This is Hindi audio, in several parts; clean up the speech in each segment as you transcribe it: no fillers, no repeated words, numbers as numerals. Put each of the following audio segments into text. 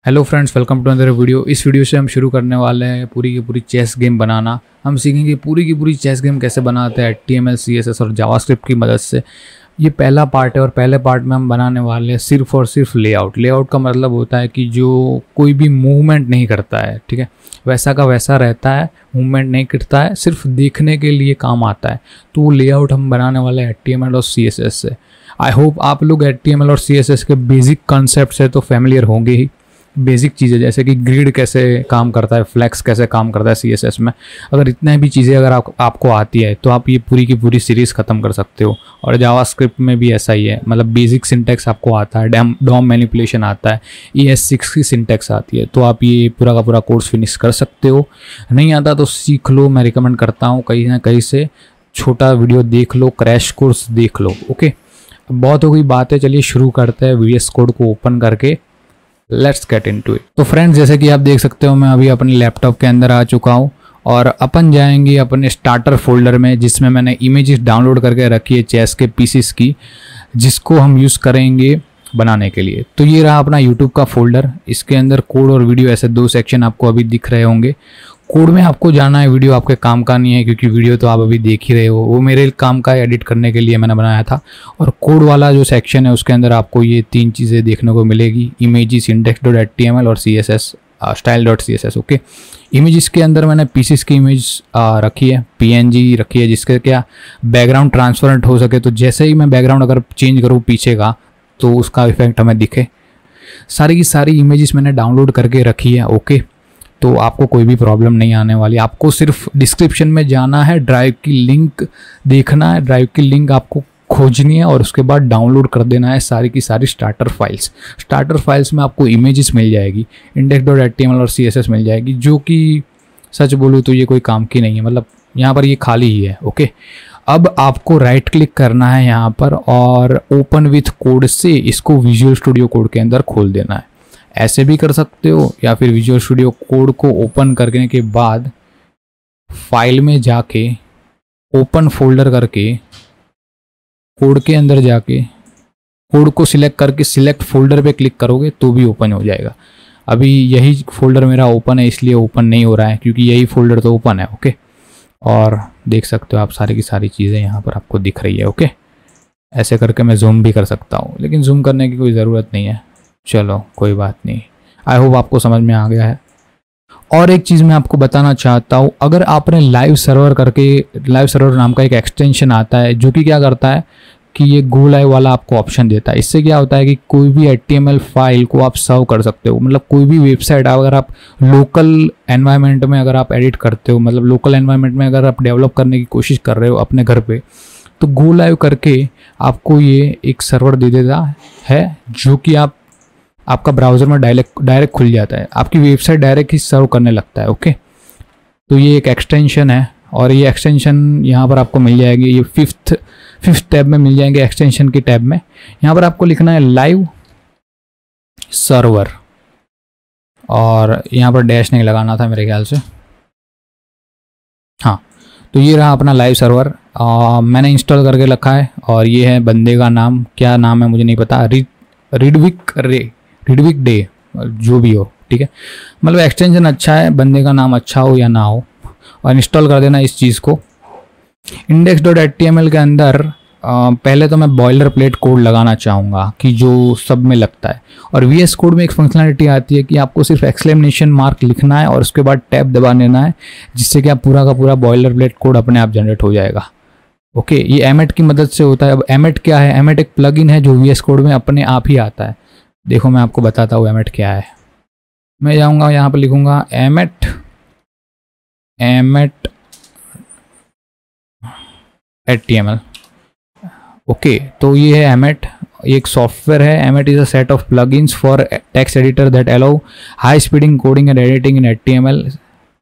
Hello friends, welcome to another video. इस वीडियो से हम शुरू करने वाले हैं पूरी की पूरी चेस गेम बनाना। हम सीखेंगे पूरी की पूरी चेस गेम कैसे बनाते हैं HTML, CSS और जावास्क्रिप्ट की मदद से। ये पहला पार्ट है और पहले पार्ट में हम बनाने वाले हैं सिर्फ और सिर्फ लेआउट। लेआउट का मतलब होता है कि जो कोई भी मूवमेंट नहीं करता है, ठीक है, वैसा का वैसा रहता है, मूवमेंट नहीं करता है, सिर्फ देखने के लिए काम आता है। तो वो लेआउट हम बनाने वाले हैं HTML और CSS से। आई होप आप लोग HTML और CSS के बेसिक कॉन्सेप्ट से तो फैमिलियर होंगे ही। बेसिक चीज़ें जैसे कि ग्रिड कैसे काम करता है, फ्लेक्स कैसे काम करता है CSS में, अगर इतने भी चीज़ें अगर आपको आती है तो आप ये पूरी की पूरी सीरीज़ ख़त्म कर सकते हो। और जावास्क्रिप्ट में भी ऐसा ही है, मतलब बेसिक सिंटेक्स आपको आता है, डॉम मैनिपुलेशन आता है, ES6 की सिंटेक्स आती है, तो आप ये पूरा का पूरा कोर्स फिनिश कर सकते हो। नहीं आता तो सीख लो, मैं रिकमेंड करता हूँ कहीं ना कहीं से छोटा वीडियो देख लो, क्रैश कोर्स देख लो। ओके, बहुत हो गई बातें, चलिए शुरू करते हैं। VS कोड को ओपन करके लेट्स गेट इनटू इट। तो फ्रेंड्स, जैसे कि आप देख सकते हो मैं अभी अपने लैपटॉप के अंदर आ चुका हूँ और अपन जाएंगे अपने स्टार्टर फोल्डर में, जिसमें मैंने इमेजेस डाउनलोड करके रखी है चेस के पीसीस की, जिसको हम यूज़ करेंगे बनाने के लिए। तो ये रहा अपना यूट्यूब का फोल्डर। इसके अंदर कोड और वीडियो ऐसे दो सेक्शन आपको अभी दिख रहे होंगे। कोड में आपको जाना है, वीडियो आपके काम का नहीं है, क्योंकि वीडियो तो आप अभी देख ही रहे हो, वो मेरे काम का एडिट करने के लिए मैंने बनाया था। और कोड वाला जो सेक्शन है उसके अंदर आपको ये तीन चीज़ें देखने को मिलेगी, इमेजेस, index.html और CSS style.css। ओके, इमेजेस के अंदर मैंने पीसीस की इमेज रखी है, PNG रखी है, जिसके क्या बैकग्राउंड ट्रांसपेरेंट हो सके, तो जैसे ही मैं बैकग्राउंड अगर चेंज करूँ पीछे का तो उसका इफेक्ट हमें दिखे। सारी की सारी इमेजेस मैंने डाउनलोड करके रखी है। ओके, तो आपको कोई भी प्रॉब्लम नहीं आने वाली। आपको सिर्फ डिस्क्रिप्शन में जाना है, ड्राइव की लिंक देखना है, ड्राइव की लिंक आपको खोजनी है और उसके बाद डाउनलोड कर देना है सारी की सारी स्टार्टर फाइल्स। स्टार्टर फाइल्स में आपको इमेजेस मिल जाएगी, index.html और CSS मिल जाएगी, जो कि सच बोलूँ तो ये कोई काम की नहीं है, मतलब यहाँ पर ये खाली ही है। ओके, अब आपको राइट क्लिक करना है यहाँ पर और ओपन विथ कोड से इसको विजुअल स्टूडियो कोड के अंदर खोल देना है। ऐसे भी कर सकते हो, या फिर विजुअल स्टूडियो कोड को ओपन करने के बाद फाइल में जाके ओपन फोल्डर करके कोड के अंदर जाके कोड को सिलेक्ट करके सिलेक्ट फोल्डर पे क्लिक करोगे तो भी ओपन हो जाएगा। अभी यही फोल्डर मेरा ओपन है, इसलिए ओपन नहीं हो रहा है, क्योंकि यही फोल्डर तो ओपन है। ओके, और देख सकते हो आप सारी की सारी चीज़ें यहाँ पर आपको दिख रही है। ओके, ऐसे करके मैं जूम भी कर सकता हूँ, लेकिन जूम करने की कोई ज़रूरत नहीं है। चलो कोई बात नहीं, आई होप आपको समझ में आ गया है। और एक चीज़ मैं आपको बताना चाहता हूँ, अगर आपने लाइव सर्वर नाम का एक एक्सटेंशन आता है, जो कि क्या करता है कि ये गो लाइव वाला आपको ऑप्शन देता है। इससे क्या होता है कि कोई भी HTML फाइल को आप सर्व कर सकते हो, मतलब कोई भी वेबसाइट अगर आप लोकल एनवायरनमेंट में अगर आप एडिट करते हो, मतलब लोकल एनवायरनमेंट में अगर आप डेवलप करने की कोशिश कर रहे हो अपने घर पे, तो गो लाइव करके आपको ये एक सर्वर दे देता है, जो कि आपका ब्राउज़र में डायरेक्ट खुल जाता है, आपकी वेबसाइट डायरेक्ट ही सर्व करने लगता है। ओके, तो ये एक एक्सटेंशन है और ये एक्सटेंशन यहाँ पर आपको मिल जाएगी, ये फिफ्थ टैब में मिल जाएंगे, एक्सटेंशन की टैब में। यहाँ पर आपको लिखना है लाइव सर्वर, और यहाँ पर डैश नहीं लगाना था मेरे ख्याल से। हाँ, तो ये रहा अपना लाइव सर्वर, मैंने इंस्टॉल करके रखा है। और ये है बंदे का नाम, क्या नाम है मुझे नहीं पता, रिडविक डे, जो भी हो, ठीक है, मतलब एक्सटेंशन अच्छा है, बंदे का नाम अच्छा हो या ना हो। और इंस्टॉल कर देना इस चीज़ को। index.html के अंदर पहले तो मैं बॉयलर प्लेट कोड लगाना चाहूँगा कि जो सब में लगता है। और VS कोड में एक फंक्शनलिटी आती है कि आपको सिर्फ एक्सक्लेमेशन मार्क लिखना है और उसके बाद टैब दबा देना है, जिससे कि आप पूरा का पूरा बॉयलर प्लेट कोड अपने आप जनरेट हो जाएगा। ओके, ये एमेट की मदद से होता है। अब एमेट क्या है? एमेट एक प्लगइन है जो VS कोड में अपने आप ही आता है। देखो मैं आपको बताता हूँ एमेट क्या है। मैं जाऊँगा यहाँ पर लिखूँगा एमेट HTML। ओके, तो ये है एमेट, एक सॉफ्टवेयर है। एमेट is a set of plugins for text editor that allow high speed coding and editing in HTML,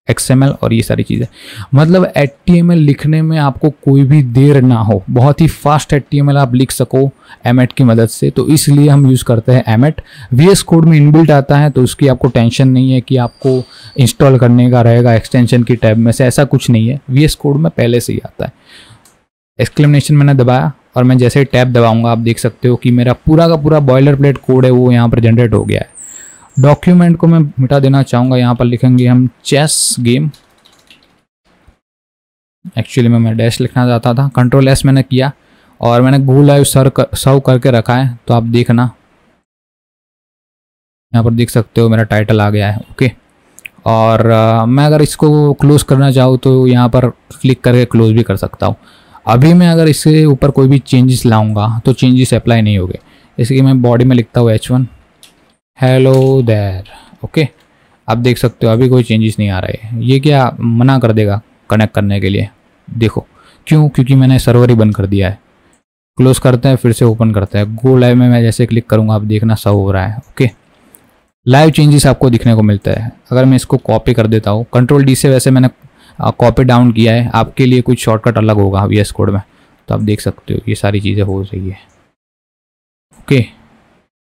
XML और ये सारी चीज़ें। मतलब HTML लिखने में आपको कोई भी देर ना हो, बहुत ही फास्ट HTML आप लिख सको एमेट की मदद से, तो इसलिए हम यूज़ करते हैं एमेट। VS कोड में इनबिल्ट आता है, तो उसकी आपको टेंशन नहीं है कि आपको इंस्टॉल करने का रहेगा एक्सटेंशन की टैब में से, ऐसा कुछ नहीं है। VS कोड में पहले से ही आता है। एक्सक्लेमेशन मैंने दबाया और मैं जैसे ही टैब दबाऊंगा आप देख सकते हो कि मेरा पूरा का पूरा बॉयलर प्लेट कोड है वो यहाँ पर जनरेट हो गया है। डॉक्यूमेंट को मैं मिटा देना चाहूँगा। यहाँ पर लिखेंगे हम चेस गेम। एक्चुअली मैं डैश लिखना चाहता था, कंट्रोल एस मैंने किया और मैंने गो लाइव सर्व करके रखा है। तो आप देखना यहाँ पर देख सकते हो मेरा टाइटल आ गया है। ओके, और मैं अगर इसको क्लोज करना चाहूँ तो यहाँ पर क्लिक करके क्लोज भी कर सकता हूँ। अभी मैं अगर इसके ऊपर कोई भी चेंजेस लाऊंगा तो चेंजेस अप्लाई नहीं होंगे। जैसे कि मैं बॉडी में लिखता हूँ H1 हेलो देयर। ओके, आप देख सकते हो अभी कोई चेंजेस नहीं आ रहे। ये क्या मना कर देगा कनेक्ट करने के लिए, देखो क्यों, क्योंकि मैंने सर्वर ही बंद कर दिया है। क्लोज करते हैं फिर से ओपन करते हैं। गो लाइव में मैं जैसे क्लिक करूँगा आप देखना सब हो रहा है। ओके, लाइव चेंजेस आपको दिखने को मिलता है। अगर मैं इसको कॉपी कर देता हूँ, कंट्रोल डी से वैसे मैंने कॉपी डाउन किया है, आपके लिए कुछ शॉर्टकट अलग होगा VS कोड में, तो आप देख सकते हो ये सारी चीज़ें हो रही है। ओके,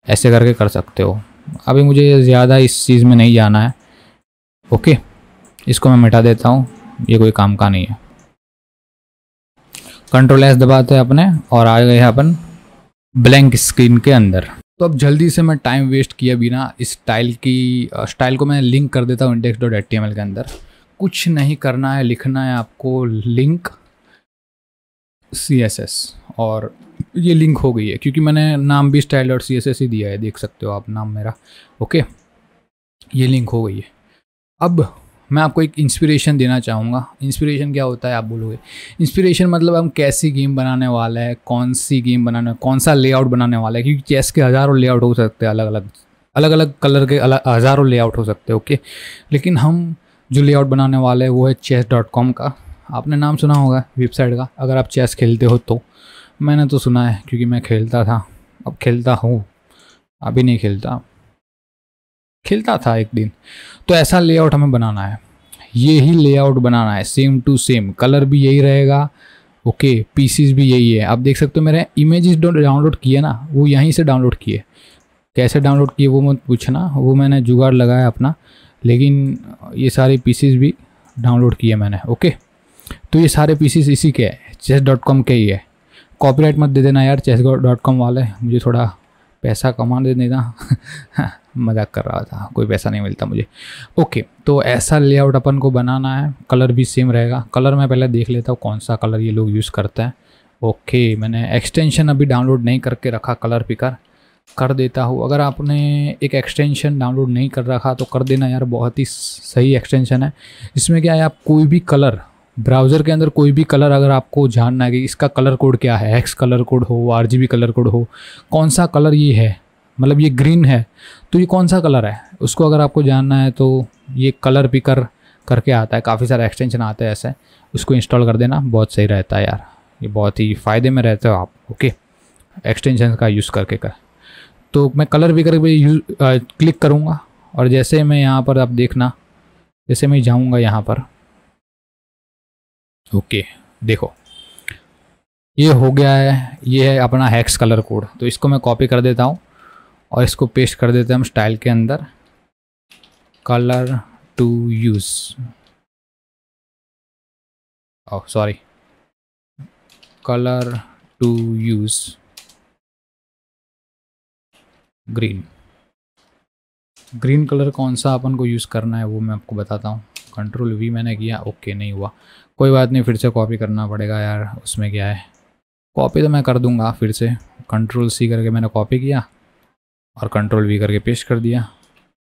ऐसे करके कर सकते हो। अभी मुझे ज़्यादा इस चीज़ में नहीं जाना है। ओके, इसको मैं मिटा देता हूँ, ये कोई काम का नहीं है। कंट्रोल एस दबाते हैं अपने और आ गए अपन ब्लैंक स्क्रीन के अंदर। तो अब जल्दी से मैं टाइम वेस्ट किए बिना इस स्टाइल को मैं लिंक कर देता हूँ index.html के अंदर। कुछ नहीं करना है, लिखना है आपको लिंक CSS और ये लिंक हो गई है क्योंकि मैंने नाम भी style.css ही दिया है, देख सकते हो आप नाम मेरा। ओके, ये लिंक हो गई है। अब मैं आपको एक इंस्पिरेशन देना चाहूँगा। इंस्पिरेशन क्या होता है आप बोलोगे? इंस्पिरेशन मतलब हम कैसी गेम बनाने वाला है, कौन सी गेम बनाने, कौन सा लेआउट बनाने वाला है, क्योंकि चेस के हज़ारों लेआउट हो सकते हैं, अलग अलग कलर के हज़ारों लेआउट हो सकते हैं। ओके, लेकिन हम जो लेआउट बनाने वाले हैं वो है chess.com का। आपने नाम सुना होगा वेबसाइट का, अगर आप चेस खेलते हो तो। मैंने तो सुना है क्योंकि मैं खेलता था, अब खेलता हूँ, अभी नहीं खेलता था एक दिन। तो ऐसा लेआउट हमें बनाना है, ये ही लेआउट बनाना है, सेम टू सेम। कलर भी यही रहेगा। ओके, पीसीज भी यही है। आप देख सकते हो मेरे इमेजेस डाउनलोड किए ना, वो यहीं से डाउनलोड किए। कैसे डाउनलोड किए वो मत पूछना, वो मैंने जुगाड़ लगाया अपना, लेकिन ये सारे पीसीज भी डाउनलोड किए मैंने। ओके, तो ये सारे पीसीज इसी के है, chess.com के ही है। कॉपीराइट मत दे देना यार chess.com वाले, मुझे थोड़ा पैसा कमा दे देना मजाक कर रहा था, कोई पैसा नहीं मिलता मुझे। ओके, तो ऐसा लेआउट अपन को बनाना है। कलर भी सेम रहेगा। कलर मैं पहले देख लेता हूँ कौन सा कलर ये लोग यूज़ करते हैं। ओके, मैंने एक्सटेंशन अभी डाउनलोड नहीं करके रखा, कलर पिकर कर देता हूँ। अगर आपने एक एक्सटेंशन डाउनलोड नहीं कर रखा तो कर देना यार, बहुत ही सही एक्सटेंशन है। इसमें क्या है, आप कोई भी कलर ब्राउज़र के अंदर कोई भी कलर अगर आपको जानना है कि इसका कलर कोड क्या है, हेक्स कलर कोड हो, RGB कलर कोड हो, कौन सा कलर ये है, मतलब ये ग्रीन है तो ये कौन सा कलर है, उसको अगर आपको जानना है तो ये कलर पिकर करके आता है। काफ़ी सारे एक्सटेंशन आते हैं ऐसे, उसको इंस्टॉल कर देना, बहुत सही रहता है यार, ये बहुत ही फ़ायदे में रहते हो आप। ओके, एक्सटेंशन का यूज़ करके कर। तो मैं कलर पिकर पे क्लिक करूँगा और जैसे मैं यहाँ पर आप देखना, जैसे मैं जाऊँगा यहाँ पर, ओके देखो ये हो गया है, ये है अपना हेक्स कलर कोड। तो इसको मैं कॉपी कर देता हूँ और इसको पेस्ट कर देते हैं हम स्टाइल के अंदर, colour to use, oh sorry, colour to use green colour कौन सा अपन को यूज़ करना है वो मैं आपको बताता हूँ। कंट्रोल V मैंने किया, ओके नहीं हुआ, कोई बात नहीं, फिर से कॉपी करना पड़ेगा यार, उसमें क्या है, कॉपी तो मैं कर दूंगा फिर से। कंट्रोल C करके मैंने कॉपी किया और कंट्रोल V करके पेस्ट कर दिया।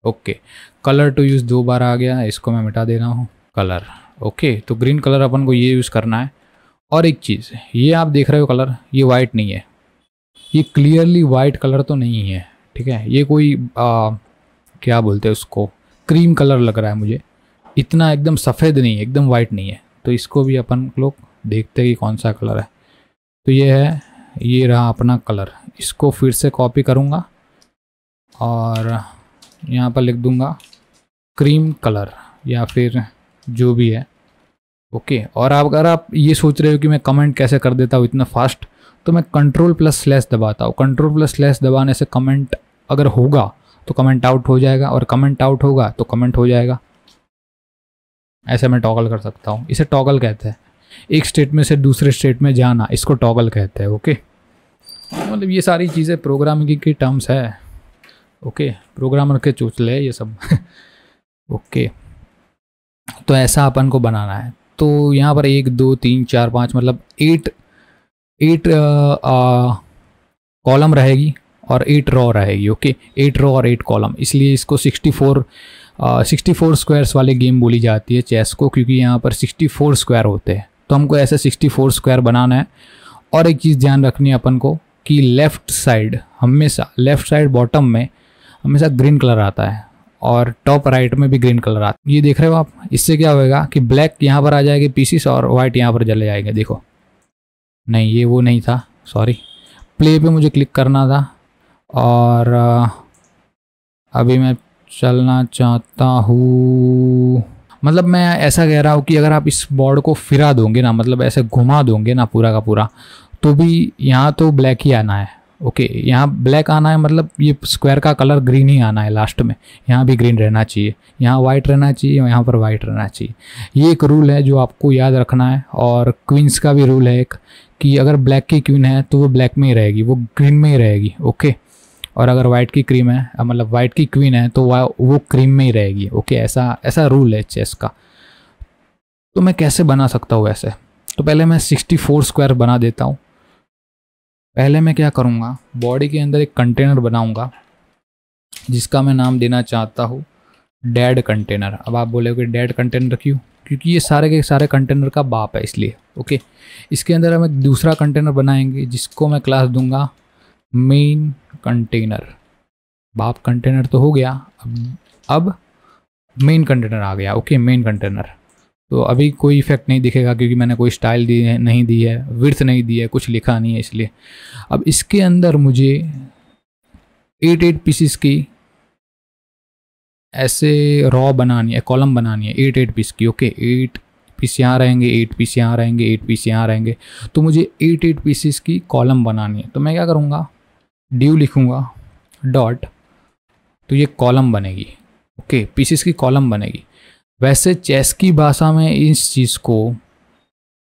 ओके, कलर टू यूज़ 2 बार आ गया, इसको मैं मिटा दे रहा हूँ कलर। ओके, तो ग्रीन कलर अपन को ये यूज़ करना है। और एक चीज़, ये आप देख रहे हो कलर, ये वाइट नहीं है, ये क्लियरली वाइट कलर तो नहीं है, ठीक है, ये कोई क्या बोलते हैं उसको, क्रीम कलर लग रहा है मुझे, इतना एकदम सफ़ेद नहीं है, एकदम वाइट नहीं है। तो इसको भी अपन लोग देखते हैं कि कौन सा कलर है। तो ये है, ये रहा अपना कलर। इसको फिर से कॉपी करूँगा और यहाँ पर लिख दूँगा क्रीम कलर या फिर जो भी है। ओके, और अगर आप ये सोच रहे हो कि मैं कमेंट कैसे कर देता हूँ इतना फास्ट, तो मैं कंट्रोल+/ दबाता हूँ। कंट्रोल+/ दबाने से कमेंट अगर होगा तो कमेंट आउट हो जाएगा, और कमेंट आउट होगा तो कमेंट हो जाएगा। ऐसे मैं टॉगल कर सकता हूँ, इसे टॉगल कहते हैं, एक स्टेट में से दूसरे स्टेट में जाना, इसको टॉगल कहते हैं। ओके, मतलब ये सारी चीज़ें प्रोग्रामिंग की टर्म्स है। ओके, प्रोग्रामर के चोचले ये सब। ओके, तो ऐसा अपन को बनाना है। तो यहाँ पर 1 2 3 4 5 मतलब 8 कॉलम रहेगी और 8 रो रहेगी। ओके, 8 रो और 8 कॉलम, इसलिए इसको 64 स्क्वायर्स वाले गेम बोली जाती है चेस को, क्योंकि यहाँ पर 64 स्क्वायर होते हैं। तो हमको ऐसे 64 स्क्वायर बनाना है। और एक चीज़ ध्यान रखनी है अपन को कि लेफ़्ट साइड बॉटम में हमेशा ग्रीन कलर आता है और टॉप राइट में भी ग्रीन कलर आता है। ये देख रहे हो आप? इससे क्या होएगा कि ब्लैक यहाँ पर आ जाएगी पीसीस और वाइट यहाँ पर चले जाएंगे। देखो, नहीं ये वो नहीं था, सॉरी। प्ले पे मुझे क्लिक करना था और अभी मैं चलना चाहता हूँ, मतलब मैं ऐसा कह रहा हूँ कि अगर आप इस बोर्ड को फिरा दोगे ना, मतलब ऐसे घुमा दोगे ना पूरा का पूरा, तो भी यहाँ तो ब्लैक ही आना है। ओके, यहाँ ब्लैक आना है, मतलब ये स्क्वायर का कलर ग्रीन ही आना है लास्ट में। यहाँ भी ग्रीन रहना चाहिए, यहाँ वाइट रहना चाहिए, यहाँ पर वाइट रहना चाहिए। ये एक रूल है जो आपको याद रखना है। और क्वींस का भी रूल है एक, कि अगर ब्लैक की क्वीन है तो वो ब्लैक में ही रहेगी, वो ग्रीन में ही रहेगी। ओके, और अगर वाइट की क्रीम है, मतलब वाइट की क्वीन है, तो वो क्रीम में ही रहेगी। ओके, ऐसा रूल है चेस का। तो मैं कैसे बना सकता हूँ ऐसे? तो पहले मैं 64 स्क्वायर बना देता हूँ। पहले मैं क्या करूँगा, बॉडी के अंदर एक कंटेनर बनाऊँगा जिसका मैं नाम देना चाहता हूँ डेड कंटेनर। अब आप बोलोगे डेड कंटेनर क्यों? क्योंकि ये सारे के सारे कंटेनर का बाप है, इसलिए। ओके, इसके अंदर हम एक दूसरा कंटेनर बनाएंगे जिसको मैं क्लास दूंगा मेन कंटेनर। बाप कंटेनर तो हो गया, अब मेन कंटेनर आ गया। Okay, main container. तो अभी कोई इफेक्ट नहीं दिखेगा क्योंकि मैंने कोई स्टाइल नहीं दी है, विड्थ नहीं दी है, कुछ लिखा नहीं है, इसलिए। अब इसके अंदर मुझे 8 पीसेस की ऐसे रॉ बनानी है, कॉलम बनानी है 8 पीस की। ओके, 8 पीस यहाँ रहेंगे, 8 पीस यहाँ रहेंगे, 8 पीस यहाँ रहेंगे। तो मुझे 8 पीसेस की कॉलम बनानी है। तो मैं क्या करूँगा, ड्यू लिखूँगा डॉट, तो ये कॉलम बनेगी। ओके, पीसेस की कॉलम बनेगी। वैसे चेस की भाषा में इस चीज़ को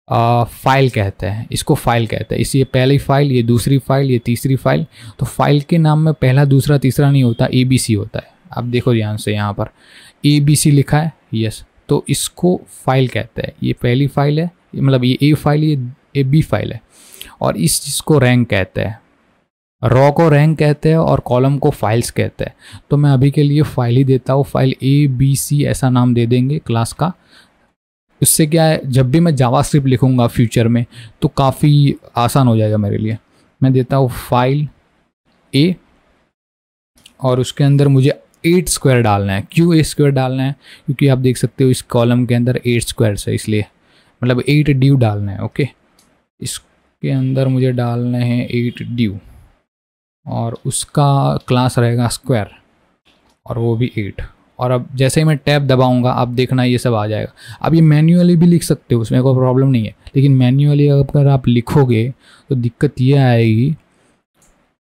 फाइल कहते हैं, इसको फाइल कहते हैं। ये पहली फाइल, ये दूसरी फाइल, ये तीसरी फाइल। तो फाइल के नाम में पहला दूसरा तीसरा नहीं होता, ABC होता है। आप देखो ध्यान से, यहाँ पर ABC लिखा है, यस, तो इसको फाइल कहते हैं। ये पहली फाइल है, मतलब ये A फाइल, ये B फाइल है। और इस चीज़ को रैंक कहते हैं, रॉ को रैंक कहते हैं और कॉलम को फाइल्स कहते हैं। तो मैं अभी के लिए फाइल ही देता हूँ, फाइल ABC ऐसा नाम दे देंगे क्लास का। इससे क्या है, जब भी मैं जावास्क्रिप्ट लिखूँगा फ्यूचर में तो काफ़ी आसान हो जाएगा मेरे लिए। मैं देता हूँ फाइल A और उसके अंदर मुझे 8 स्क्वायर डालना है। क्यों 8 स्क्वायर डालना है? क्योंकि आप देख सकते हो इस कॉलम के अंदर 8 स्क्वायर्स है, इसलिए, मतलब 8 ड्यू डालना है। ओके, इसके अंदर मुझे डालने हैं 8 ड्यू और उसका क्लास रहेगा स्क्वायर और वो भी 8। और अब जैसे ही मैं टैब दबाऊंगा, आप देखना ये सब आ जाएगा। अब ये मैन्युअली भी लिख सकते हो, उसमें कोई प्रॉब्लम नहीं है, लेकिन मैन्युअली अगर आप लिखोगे तो दिक्कत ये आएगी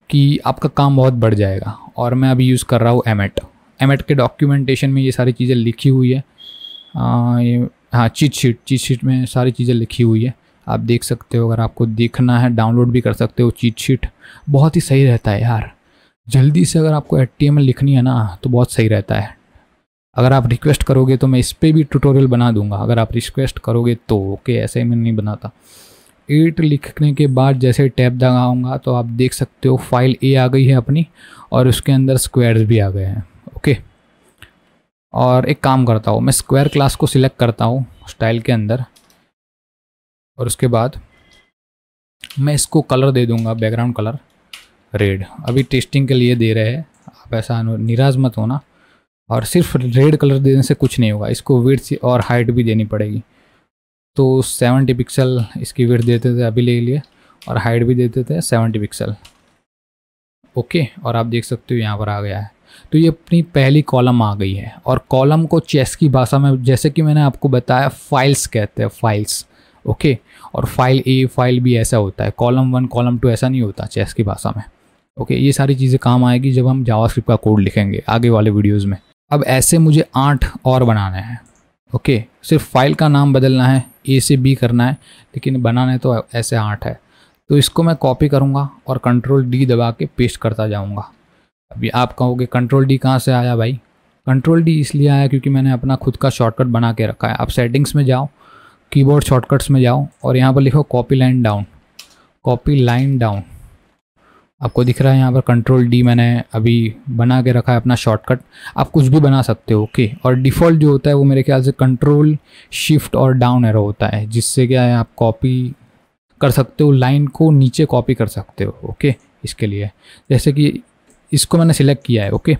कि आपका काम बहुत बढ़ जाएगा। और मैं अभी यूज़ कर रहा हूँ एमेट के डॉक्यूमेंटेशन में ये सारी चीज़ें लिखी हुई है। ये हाँ, चीट शीट में सारी चीज़ें लिखी हुई है, आप देख सकते हो। अगर आपको देखना है डाउनलोड भी कर सकते हो। चीट शीट बहुत ही सही रहता है यार, जल्दी से अगर आपको HTML लिखनी है ना तो बहुत सही रहता है। अगर आप रिक्वेस्ट करोगे तो मैं इस पर भी ट्यूटोरियल बना दूंगा, अगर आप रिक्वेस्ट करोगे तो। ओके, ऐसे मैं नहीं बनाता। 8 लिखने के बाद जैसे टैब दबाऊंगा तो आप देख सकते हो फाइल A आ गई है अपनी, और उसके अंदर स्क्वायर्स भी आ गए हैं। ओके, और एक काम करता हूँ, मैं स्क्वायर क्लास को सिलेक्ट करता हूँ स्टाइल के अंदर, और उसके बाद मैं इसको कलर दे दूंगा, बैकग्राउंड कलर रेड। अभी टेस्टिंग के लिए दे रहे हैं, आप ऐसा निराश मत होना। और सिर्फ रेड कलर देने से कुछ नहीं होगा, इसको विड्थ और हाइट भी देनी पड़ेगी। तो 70 पिक्सल इसकी विड्थ देते थे, अभी ले लिए, और हाइट भी देते थे 70 पिक्सल। ओके, और आप देख सकते हो यहाँ पर आ गया है। तो ये अपनी पहली कॉलम आ गई है। और कॉलम को चेस की भाषा में, जैसे कि मैंने आपको बताया, फाइल्स कहते हैं, फाइल्स। ओके, और फाइल A फाइल B ऐसा होता है, कॉलम 1 कॉलम 2 ऐसा नहीं होता चेस की भाषा में। ओके, ये सारी चीज़ें काम आएगी जब हम जावास्क्रिप्ट का कोड लिखेंगे आगे वाले वीडियोज़ में। अब ऐसे मुझे 8 और बनाने हैं। ओके, सिर्फ फाइल का नाम बदलना है, A से B करना है, लेकिन बनाने तो ऐसे 8 है। तो इसको मैं कॉपी करूँगा और Ctrl D दबा के पेस्ट करता जाऊँगा। अभी आप कहोगे कंट्रोल डी कहाँ से आया भाई? कंट्रोल डी इसलिए आया क्योंकि मैंने अपना खुद का शॉर्टकट बना के रखा है। आप सेटिंग्स में जाओ, कीबोर्ड शॉर्टकट्स में जाओ और यहाँ पर लिखो copy line down, copy line down. आपको दिख रहा है यहाँ पर कंट्रोल डी मैंने अभी बना के रखा है अपना शॉर्टकट। आप कुछ भी बना सकते हो, ओके। और डिफ़ॉल्ट जो होता है वो मेरे ख्याल से कंट्रोल शिफ्ट और डाउन एरो होता है, जिससे क्या है आप कॉपी कर सकते हो, लाइन को नीचे कॉपी कर सकते हो, ओके। इसके लिए जैसे कि इसको मैंने सिलेक्ट किया है, ओके।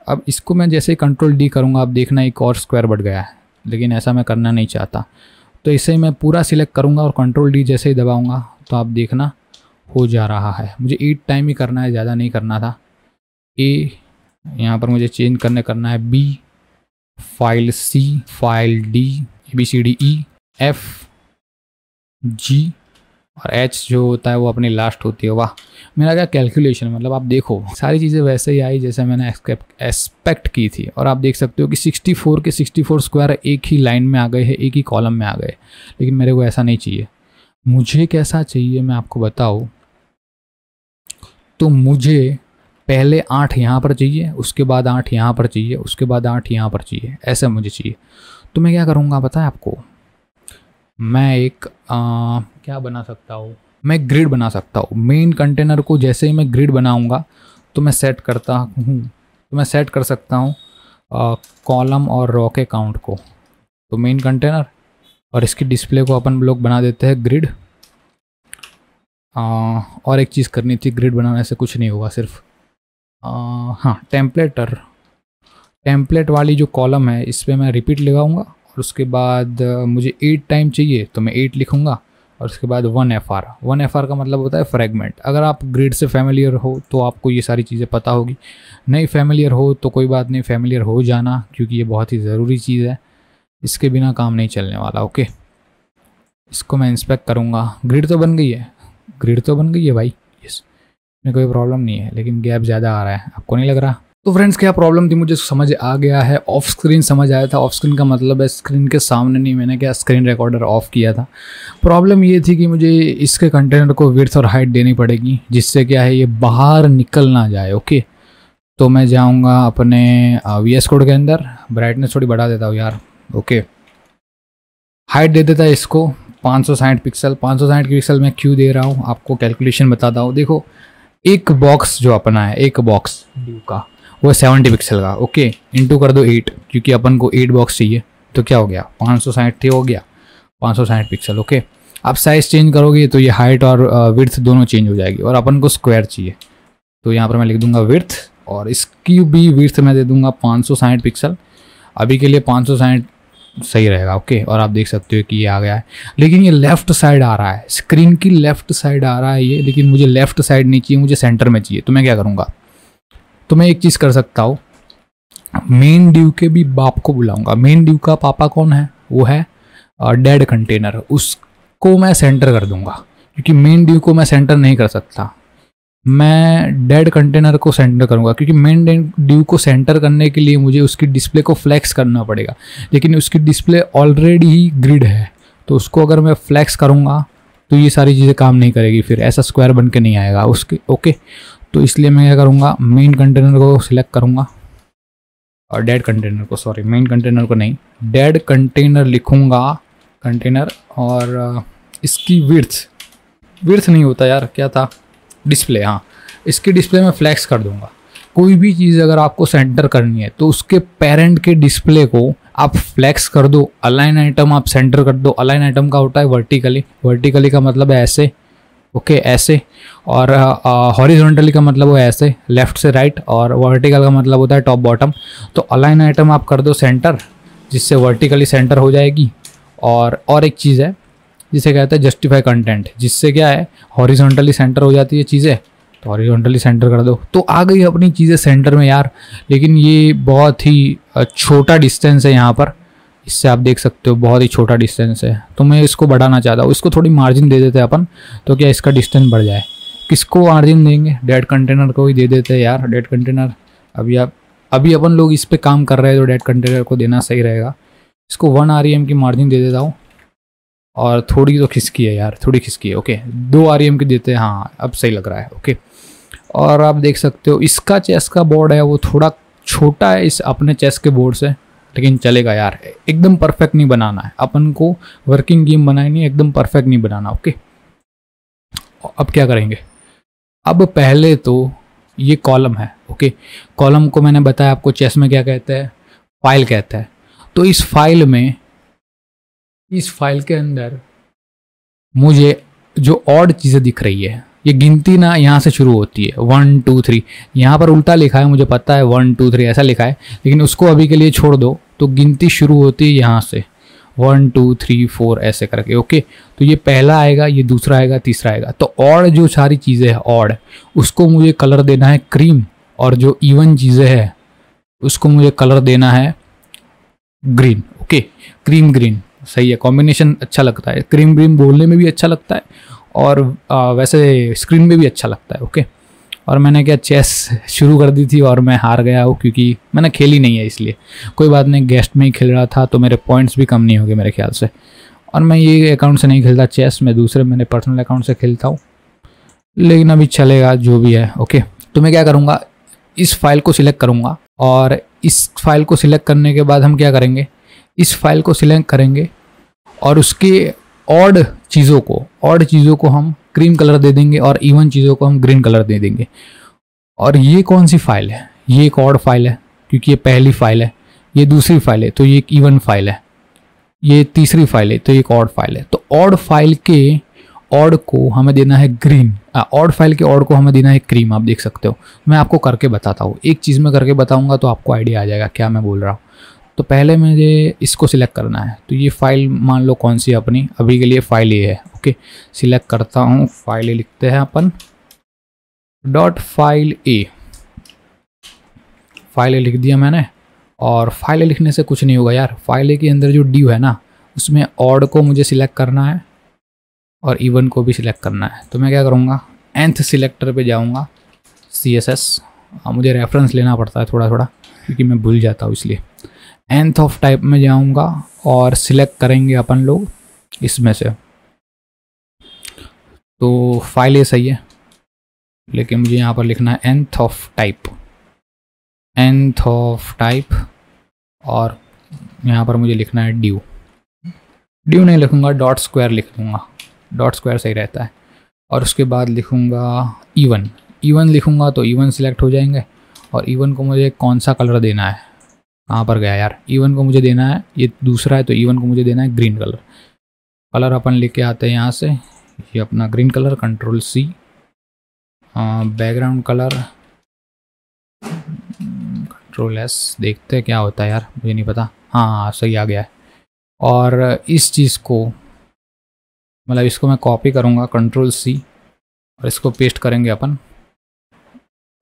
अब इसको मैं जैसे ही कंट्रोल डी करूँगा, आप देखना एक और स्क्वायर बढ़ गया है, लेकिन ऐसा मैं करना नहीं चाहता। तो इसे मैं पूरा सिलेक्ट करूँगा और कंट्रोल डी जैसे ही दबाऊँगा तो आप देखना हो जा रहा है। मुझे 8 टाइम ही करना है, ज़्यादा नहीं करना था। ए यहाँ पर मुझे चेंज करना है, B, file C, file D, ABCDE, F, G और H जो होता है वो अपनी लास्ट होती है। वाह, मेरा क्या कैलकुलेशन, मतलब आप देखो सारी चीज़ें वैसे ही आई जैसे मैंने एक्सपेक्ट की थी। और आप देख सकते हो कि 64 के 64 स्क्वायर एक ही लाइन में आ गए हैं, एक ही कॉलम में आ गए। लेकिन मेरे को ऐसा नहीं चाहिए। मुझे कैसा चाहिए मैं आपको बताऊँ तो मुझे पहले 8 यहाँ पर चाहिए, उसके बाद 8 यहाँ पर चाहिए, उसके बाद 8 यहाँ पर चाहिए, ऐसा मुझे चाहिए। तो मैं क्या करूँगा पता है आपको? मैं एक क्या बना सकता हूँ, मैं ग्रिड बना सकता हूँ। मेन कंटेनर को जैसे ही मैं ग्रिड बनाऊँगा तो मैं सेट करता हूँ, तो मैं सेट कर सकता हूँ कॉलम और रो के काउंट को। तो मेन कंटेनर और इसकी डिस्प्ले को अपन लोग बना देते हैं ग्रिड। और एक चीज़ करनी थी, ग्रिड बनाने से कुछ नहीं होगा, सिर्फ हाँ टेम्पलेट वाली जो कॉलम है इस पर मैं रिपीट लगाऊंगा और उसके बाद मुझे 8 टाइम चाहिए तो मैं 8 लिखूंगा और उसके बाद 1FR। 1FR का मतलब होता है फ्रेगमेंट। अगर आप ग्रिड से फैमिलियर हो तो आपको ये सारी चीज़ें पता होगी, नहीं फैमिलियर हो तो कोई बात नहीं, फैमिलियर हो जाना क्योंकि ये बहुत ही ज़रूरी चीज़ है, इसके बिना काम नहीं चलने वाला, ओके। इसको मैं इंस्पेक्ट करूँगा, ग्रिड तो बन गई है, ग्रिड तो बन गई है भाई, यस, में कोई प्रॉब्लम नहीं है, लेकिन गैप ज़्यादा आ रहा है, आपको नहीं लग रहा? तो फ्रेंड्स क्या प्रॉब्लम थी मुझे समझ आ गया है, ऑफ स्क्रीन समझ आया था। ऑफ स्क्रीन का मतलब है स्क्रीन के सामने नहीं, मैंने क्या स्क्रीन रिकॉर्डर ऑफ किया था। प्रॉब्लम ये थी कि मुझे इसके कंटेनर को विड्थ और हाइट देनी पड़ेगी, जिससे क्या है ये बाहर निकल ना जाए, ओके। तो मैं जाऊँगा अपने VS कोड के अंदर, ब्राइटनेस थोड़ी बढ़ा देता हूँ यार, ओके। हाइट दे देता है इसको 560 पिक्सल। 560 पिक्सल मैं क्यों दे रहा हूँ आपको कैलकुलेशन बताता हूँ। देखो एक बॉक्स जो अपना है, एक बॉक्स ड्यू का वो 70 पिक्सल का, ओके। इंटू कर दो 8, क्योंकि अपन को 8 बॉक्स चाहिए, तो क्या हो गया 560 हो गया 560 पिक्सल, ओके। आप साइज़ चेंज करोगे तो ये हाइट और विड्थ दोनों चेंज हो जाएगी। और अपन को स्क्वायर चाहिए तो यहाँ पर मैं लिख दूंगा विड्थ और इसकी भी विड्थ मैं दे दूंगा 560 पिक्सल। अभी के लिए 560 सही रहेगा, ओके। और आप देख सकते हो कि ये आ गया है, लेकिन ये लेफ़्ट साइड आ रहा है, स्क्रीन की लेफ़्ट साइड आ रहा है ये, लेकिन मुझे लेफ़्ट साइड नहीं चाहिए, मुझे सेंटर में चाहिए। तो मैं क्या करूँगा, तो मैं एक चीज़ कर सकता हूँ, मेन ड्यू के भी बाप को बुलाऊंगा। मेन ड्यू का पापा कौन है? वो है डेड कंटेनर, उसको मैं सेंटर कर दूंगा, क्योंकि मेन ड्यू को मैं सेंटर नहीं कर सकता। मैं डेड कंटेनर को सेंटर करूंगा, क्योंकि मेन ड्यू को सेंटर करने के लिए मुझे उसकी डिस्प्ले को फ्लैक्स करना पड़ेगा, लेकिन उसकी डिस्प्ले ऑलरेडी ही ग्रिड है, तो उसको अगर मैं फ्लैक्स करूंगा तो ये सारी चीज़ें काम नहीं करेगी, फिर ऐसा स्क्वायर बन के नहीं आएगा उसके, ओके। तो इसलिए मैं क्या करूँगा, मेन कंटेनर को सिलेक्ट करूँगा और डेड कंटेनर को, सॉरी मेन कंटेनर को नहीं, डेड कंटेनर लिखूँगा, कंटेनर। और इसकी विड्थ नहीं होता यार, क्या था, डिस्प्ले, हाँ, इसकी डिस्प्ले में फ्लैक्स कर दूंगा। कोई भी चीज़ अगर आपको सेंटर करनी है तो उसके पेरेंट के डिस्प्ले को आप फ्लैक्स कर दो, अलाइन आइटम आप सेंटर कर दो। अलाइन आइटम का होता है वर्टिकली, वर्टिकली का मतलब है ऐसे, ओके, ऐसे। और हॉरिजॉन्टली का मतलब वो ऐसे, लेफ्ट से राइट, और वर्टिकल का मतलब होता है टॉप बॉटम। तो अलाइन आइटम आप कर दो सेंटर, जिससे वर्टिकली सेंटर हो जाएगी। और एक चीज़ है जिसे कहते हैं जस्टिफाई कंटेंट, जिससे क्या है हॉरिजॉन्टली सेंटर हो जाती है चीज़ें, तो हॉरिजॉन्टली सेंटर कर दो, तो आ गई अपनी चीज़ें सेंटर में यार। लेकिन ये बहुत ही छोटा डिस्टेंस है यहाँ पर, इससे आप देख सकते हो बहुत ही छोटा डिस्टेंस है, तो मैं इसको बढ़ाना चाहता हूँ। इसको थोड़ी मार्जिन दे देते हैं अपन, तो क्या इसका डिस्टेंस बढ़ जाए। किसको मार्जिन देंगे, डेड कंटेनर को ही दे देते हैं यार। डेड कंटेनर अभी अपन लोग इस पर काम कर रहे हैं, तो डेड कंटेनर को देना सही रहेगा। इसको 1 REM की मार्जिन दे देता हूँ, और थोड़ी तो खिसकी है यार, थोड़ी खिसकी है, ओके। 2 REM की देते हैं, हाँ अब सही लग रहा है, ओके। और आप देख सकते हो इसका चेस का बोर्ड है वो थोड़ा छोटा है इस अपने चेस के बोर्ड से, लेकिन चलेगा यार। एकदम परफेक्ट नहीं बनाना है अपन को, वर्किंग गेम बनानी है, एकदम परफेक्ट नहीं बनाना। ओके, अब क्या करेंगे, अब पहले तो ये कॉलम है। ओके, कॉलम को मैंने बताया आपको चेस में क्या कहते हैं, फाइल कहता है। तो इस फाइल में, इस फाइल के अंदर मुझे जो ऑड चीज़ें दिख रही है, ये गिनती ना यहाँ से शुरू होती है 1 2 3, यहाँ पर उल्टा लिखा है मुझे पता है 1 2 3 ऐसा लिखा है, लेकिन उसको अभी के लिए छोड़ दो। तो गिनती शुरू होती है यहाँ से 1 2 3 4 ऐसे करके। ओके, तो ये पहला आएगा, ये दूसरा आएगा, तीसरा आएगा। तो ऑड जो सारी चीज़ें हैं ऑड, उसको मुझे कलर देना है क्रीम, और जो इवन चीज़ें हैं उसको मुझे कलर देना है ग्रीन। ओके, क्रीम ग्रीन सही है, कॉम्बिनेशन अच्छा लगता है। क्रीम ग्रीन बोलने में भी अच्छा लगता है और वैसे स्क्रीन में भी अच्छा लगता है। ओके, और मैंने क्या चेस शुरू कर दी थी और मैं हार गया हूँ क्योंकि मैंने खेली नहीं है, इसलिए कोई बात नहीं। गेस्ट में ही खेल रहा था तो मेरे पॉइंट्स भी कम नहीं हो गए मेरे ख्याल से। और मैं ये अकाउंट से नहीं खेलता चेस, मैं दूसरे मेरे पर्सनल अकाउंट से खेलता हूँ, लेकिन अभी चलेगा जो भी है। ओके, तो मैं क्या करूँगा, इस फाइल को सिलेक्ट करूँगा, और इस फाइल को सिलेक्ट करने के बाद हम क्या करेंगे, इस फाइल को सिलेक्ट करेंगे और उसके ऑड चीज़ों को हम क्रीम कलर दे देंगे और इवन चीज़ों को हम ग्रीन कलर दे देंगे। और ये कौन सी फाइल है, ये एक ऑड फाइल है क्योंकि ये पहली फाइल है, ये दूसरी फाइल है तो ये एक इवन फाइल है, ये तीसरी फाइल है तो एक ऑड फाइल है। तो ऑड फाइल के ऑड को हमें देना है ग्रीन, ऑड फाइल के ऑड को हमें देना है क्रीम। आप देख सकते हो, मैं आपको करके बताता हूँ, एक चीज़ में करके बताऊँगा तो आपको आइडिया आ जाएगा क्या मैं बोल रहा हूँ। तो पहले मुझे इसको सिलेक्ट करना है, तो ये फाइल मान लो कौन सी अपनी, अभी के लिए फाइल ये है। ओके, सिलेक्ट करता हूँ, फाइल ए लिखते हैं अपन, डॉट फाइल ए, फाइल ए लिख दिया मैंने। और फाइल ए लिखने से कुछ नहीं होगा यार, फाइल ए के अंदर जो ड्यू है ना, उसमें ऑड को मुझे सिलेक्ट करना है और इवन को भी सिलेक्ट करना है। तो मैं क्या करूँगा, nth सिलेक्टर पे जाऊँगा, CSS, मुझे रेफरेंस लेना पड़ता है थोड़ा थोड़ा क्योंकि मैं भूल जाता हूँ, इसलिए nth ऑफ टाइप में जाऊँगा और सिलेक्ट करेंगे अपन लोग इसमें से। तो फाइल ये सही है, लेकिन मुझे यहाँ पर लिखना है nth of type, nth of type, और यहाँ पर मुझे लिखना है ड्यू नहीं लिखूँगा, डॉट स्क्वायर लिख दूँगा, डॉट स्क्वायर सही रहता है। और उसके बाद लिखूँगा इवन लिखूँगा तो इवन सिलेक्ट हो जाएंगे। और इवन को मुझे कौन सा कलर देना है, कहाँ पर गया यार, इवन को मुझे देना है, ये दूसरा है तो इवन को मुझे देना है ग्रीन कलर अपन लेके आते हैं यहाँ से, ये अपना green colour, Ctrl+C, background colour Ctrl+S, देखते हैं क्या होता है यार, मुझे नहीं पता। हाँ सही आ गया है। और इस चीज़ को मतलब इसको मैं कॉपी करूँगा, Ctrl+C, और इसको पेस्ट करेंगे अपन।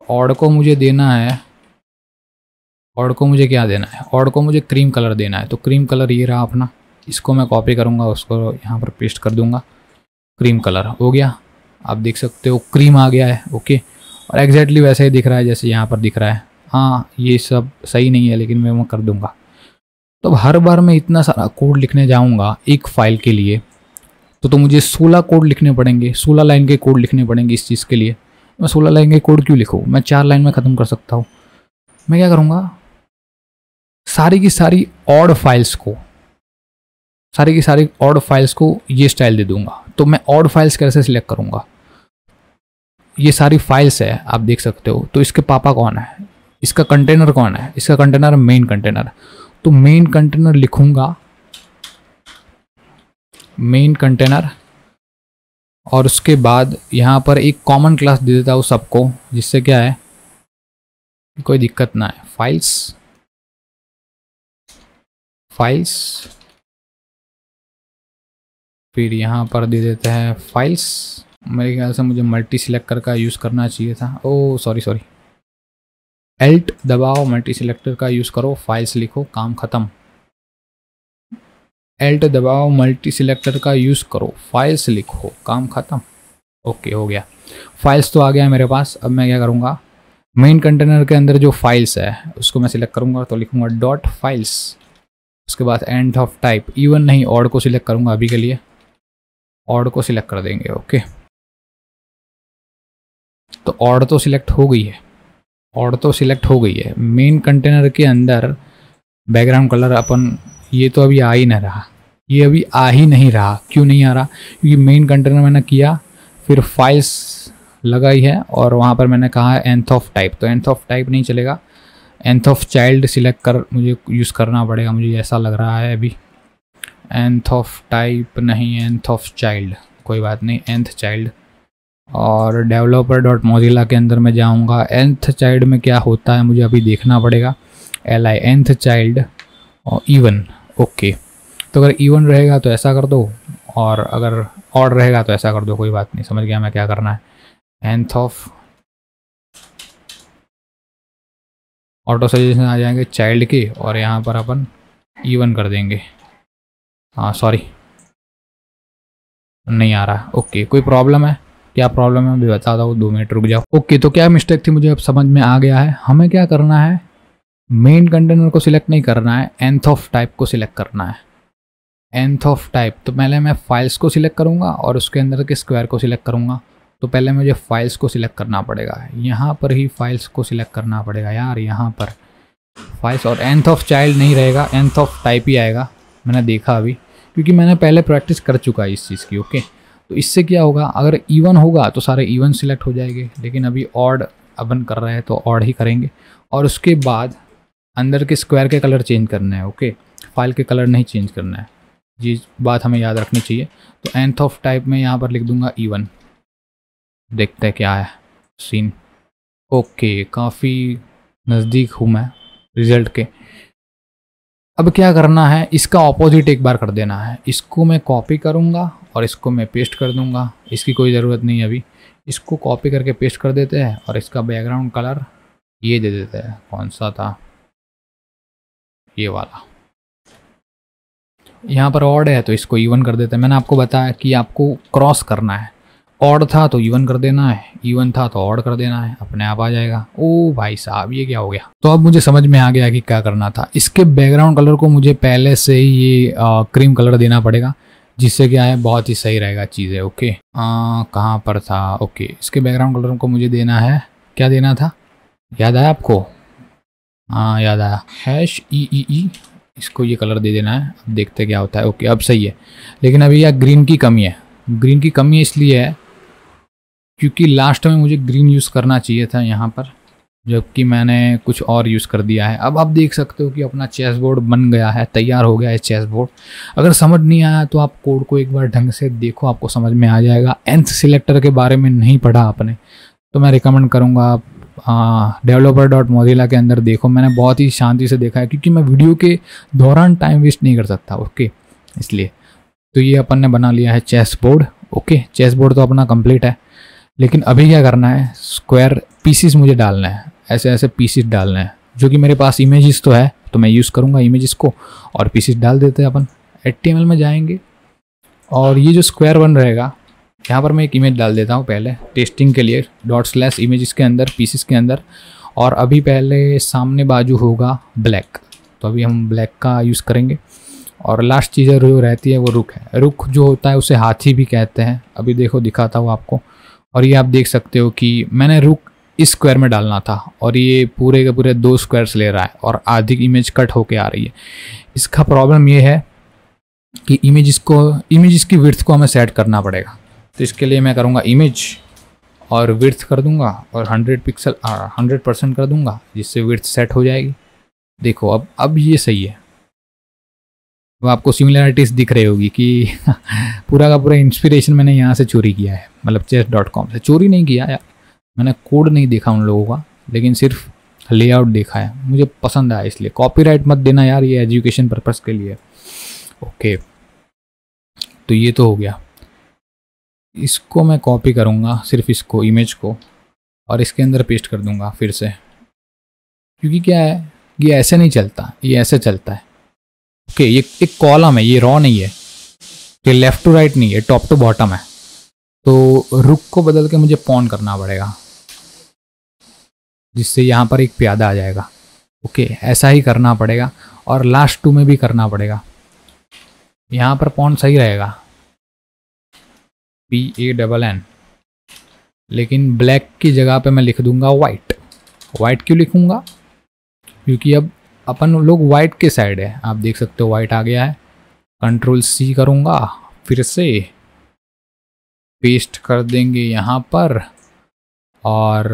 ऑड को मुझे देना है, ऑड को मुझे क्या देना है, ऑड को मुझे क्रीम कलर देना है। तो क्रीम कलर ये रहा अपना, इसको मैं कॉपी करूँगा, उसको यहाँ पर पेस्ट कर दूँगा, क्रीम कलर हो गया। आप देख सकते हो क्रीम आ गया है। ओके, और एग्जैक्टली वैसे ही दिख रहा है जैसे यहाँ पर दिख रहा है। हाँ ये सब सही नहीं है लेकिन मैं वो कर दूँगा। तो हर बार मैं इतना सारा कोड लिखने जाऊँगा एक फ़ाइल के लिए तो मुझे 16 कोड लिखने पड़ेंगे, 16 लाइन के कोड लिखने पड़ेंगे इस चीज़ के लिए। मैं 16 लाइन के कोड क्यों लिखूँ, मैं 4 लाइन में ख़त्म कर सकता हूँ। मैं क्या करूँगा, सारी की सारी ऑड फाइल्स को ये स्टाइल दे दूंगा। तो मैं ऑड फाइल्स कैसे सिलेक्ट करूँगा, ये सारी फाइल्स है आप देख सकते हो। तो इसके पापा कौन है, इसका कंटेनर कौन है, इसका कंटेनर मेन कंटेनर। तो मेन कंटेनर लिखूँगा, मेन कंटेनर, और उसके बाद यहाँ पर एक कॉमन क्लास दे देता हूँ सबको, जिससे क्या है कोई दिक्कत ना है। फाइल्स, फिर यहाँ पर दे देते हैं फाइल्स। मेरे ख्याल से मुझे मल्टी सिलेक्टर का यूज़ करना चाहिए था। ओ सॉरी एल्ट दबाओ, मल्टी सिलेक्टर का यूज़ करो, फाइल्स लिखो, काम ख़त्म। एल्ट दबाओ, मल्टी सिलेक्टर का यूज़ करो, फाइल्स लिखो, काम ख़त्म। ओके हो गया, फाइल्स तो आ गया है मेरे पास। अब मैं क्या करूँगा, मेन कंटेनर के अंदर जो फाइल्स है उसको मैं सिलेक्ट करूँगा, तो लिखूँगा डॉट फाइल्स। उसके बाद एंड ऑफ टाइप, इवन नहीं ऑड को सिलेक्ट करूँगा, अभी के लिए ऑड को सिलेक्ट कर देंगे। ओके, तो ऑड तो सिलेक्ट हो गई है, ऑड तो सिलेक्ट हो गई है। मेन कंटेनर के अंदर बैकग्राउंड कलर अपन, ये तो अभी आ ही नहीं रहा, ये अभी आ ही नहीं रहा। क्यों नहीं आ रहा? क्योंकि मेन कंटेनर मैंने किया, फिर फाइल्स लगाई है और वहाँ पर मैंने कहा है nth ऑफ टाइप, तो nth ऑफ टाइप नहीं चलेगा, nth ऑफ चाइल्ड सिलेक्ट कर मुझे यूज़ करना पड़ेगा, मुझे ऐसा लग रहा है अभी। nth ऑफ टाइप नहीं, nth ऑफ चाइल्ड, कोई बात नहीं, nth चाइल्ड। और डेवलपर डॉट मोजिला के अंदर मैं जाऊँगा, nth चाइल्ड में क्या होता है मुझे अभी देखना पड़ेगा। li nth चाइल्ड और इवन, ओके। तो अगर इवन रहेगा तो ऐसा कर दो, और अगर ऑड रहेगा तो ऐसा कर दो, कोई बात नहीं, समझ गया मैं क्या करना है। nth ऑफ, ऑटो सजेशन आ जाएंगे चाइल्ड के, और यहाँ पर अपन इवन कर देंगे। हाँ सॉरी, नहीं आ रहा, ओके। कोई प्रॉब्लम है? क्या प्रॉब्लम है अभी बता दो, 2 मिनट रुक जाओ। ओके, तो क्या मिस्टेक थी मुझे अब समझ में आ गया है। हमें क्या करना है, मेन कंटेनर को सिलेक्ट नहीं करना है, nth ऑफ टाइप को सिलेक्ट करना है। nth ऑफ टाइप, तो पहले मैं फाइल्स को सिलेक्ट करूँगा और उसके अंदर के स्क्वायर को सिलेक्ट करूँगा। तो पहले मुझे फाइल्स को सिलेक्ट करना पड़ेगा, यहाँ पर ही फाइल्स को सिलेक्ट करना पड़ेगा यार, यहाँ पर फाइल्स। और nth ऑफ चाइल्ड नहीं रहेगा, nth ऑफ टाइप ही आएगा, मैंने देखा अभी, क्योंकि मैंने पहले प्रैक्टिस कर चुका है इस चीज़ की। ओके, तो इससे क्या होगा, अगर इवन होगा तो सारे इवन सिलेक्ट हो जाएंगे, लेकिन अभी ऑड अपन कर रहे हैं तो ऑड ही करेंगे। और उसके बाद अंदर के स्क्वायर के कलर चेंज करना है, ओके, फाइल के कलर नहीं चेंज करना है, ये बात हमें याद रखनी चाहिए। तो nth ऑफ टाइप में यहाँ पर लिख दूंगा इवन, देखते हैं क्या है सीन। ओके, काफ़ी नज़दीक हूँ मैं रिजल्ट के। अब क्या करना है, इसका ऑपोजिट एक बार कर देना है। इसको मैं कॉपी करूँगा और इसको मैं पेस्ट कर दूँगा, इसकी कोई ज़रूरत नहीं अभी। इसको कॉपी करके पेस्ट कर देते हैं और इसका बैकग्राउंड कलर ये दे देते हैं, कौन सा था, ये वाला। यहाँ पर ऑड है तो इसको इवन कर देते हैं। मैंने आपको बताया कि आपको क्रॉस करना है, ऑड था तो इवन कर देना है, इवन था तो ऑड कर देना है, अपने आप आ जाएगा। ओ भाई साहब, ये क्या हो गया? तो अब मुझे समझ में आ गया कि क्या करना था। इसके बैकग्राउंड कलर को मुझे पहले से ही ये क्रीम कलर देना पड़ेगा, जिससे क्या है बहुत ही सही रहेगा चीज़ें। ओके, कहाँ पर था? ओके, इसके बैकग्राउंड कलर को मुझे देना है, क्या देना था याद आया आपको? हाँ याद आया, #EEE, इसको ये कलर दे देना है। अब देखते क्या होता है। ओके, अब सही है, लेकिन अभी यार ग्रीन की कमी है। ग्रीन की कमी इसलिए है क्योंकि लास्ट में मुझे ग्रीन यूज़ करना चाहिए था यहाँ पर, जबकि मैंने कुछ और यूज़ कर दिया है। अब आप देख सकते हो कि अपना चेस बोर्ड बन गया है, तैयार हो गया है चेस बोर्ड। अगर समझ नहीं आया तो आप कोड को एक बार ढंग से देखो, आपको समझ में आ जाएगा। nth सिलेक्टर के बारे में नहीं पढ़ा आपने तो मैं रिकमेंड करूँगा आप developer.mozilla के अंदर देखो। मैंने बहुत ही शांति से देखा है, क्योंकि मैं वीडियो के दौरान टाइम वेस्ट नहीं कर सकता। ओके, इसलिए तो ये अपन ने बना लिया है chess board. Okay, chess board तो अपना कंप्लीट है, लेकिन अभी क्या करना है, स्क्वायर पीसीस मुझे डालना है, ऐसे ऐसे पीसीस डालना है, जो कि मेरे पास इमेजेस तो है, तो मैं यूज़ करूँगा इमेजेस को और पीसीस डाल देते हैं अपन। HTML में जाएंगे और ये जो स्क्वायर बन रहेगा, यहाँ पर मैं एक इमेज डाल देता हूँ पहले टेस्टिंग के लिए, ./images के अंदर, पीसीस के अंदर। और अभी पहले सामने बाजू होगा ब्लैक, तो अभी हम ब्लैक का यूज़ करेंगे। और लास्ट चीज़ जो रहती है वो रुख है। रुख जो होता है उसे हाथी भी कहते हैं। अभी देखो दिखाता हूँ आपको, और ये आप देख सकते हो कि मैंने रुख इस स्क्वायर में डालना था और ये पूरे के पूरे 2 स्क्वायर्स ले रहा है और आधी इमेज कट होके आ रही है। इसका प्रॉब्लम ये है कि इमेज की विड्थ को हमें सेट करना पड़ेगा। तो इसके लिए मैं करूँगा इमेज और विड्थ कर दूंगा और 100% कर दूंगा, जिससे विड्थ सेट हो जाएगी। देखो अब ये सही है। तो आपको सिमिलैरिटीज़ दिख रही होगी कि पूरा का पूरा इंस्पिरेशन मैंने यहाँ से चोरी किया है, मतलब chess.com से चोरी नहीं किया यार, मैंने कोड नहीं देखा उन लोगों का, लेकिन सिर्फ लेआउट देखा है, मुझे पसंद आया। इसलिए कॉपीराइट मत देना यार, ये एजुकेशन पर्पज़ के लिए। ओके, तो ये तो हो गया। इसको मैं कॉपी करूँगा, सिर्फ इसको, इमेज को, और इसके अंदर पेस्ट कर दूँगा फिर से, क्योंकि क्या है, ये ऐसे नहीं चलता, ये ऐसे चलता है। ओके, ये एक कॉलम है, ये रॉ नहीं है, ये लेफ़्ट टू राइट नहीं है, टॉप टू बॉटम है। तो रुख को बदल के मुझे पॉन करना पड़ेगा, जिससे यहाँ पर एक प्यादा आ जाएगा। ओके, ऐसा ही करना पड़ेगा और लास्ट 2 में भी करना पड़ेगा। यहाँ पर पॉन सही रहेगा, PANN, लेकिन ब्लैक की जगह पे मैं लिख दूंगा वाइट। वाइट क्यों लिखूंगा? क्योंकि अब अपन लोग वाइट के साइड है। आप देख सकते हो वाइट आ गया है। कंट्रोल सी करूँगा, फिर से पेस्ट कर देंगे यहाँ पर। और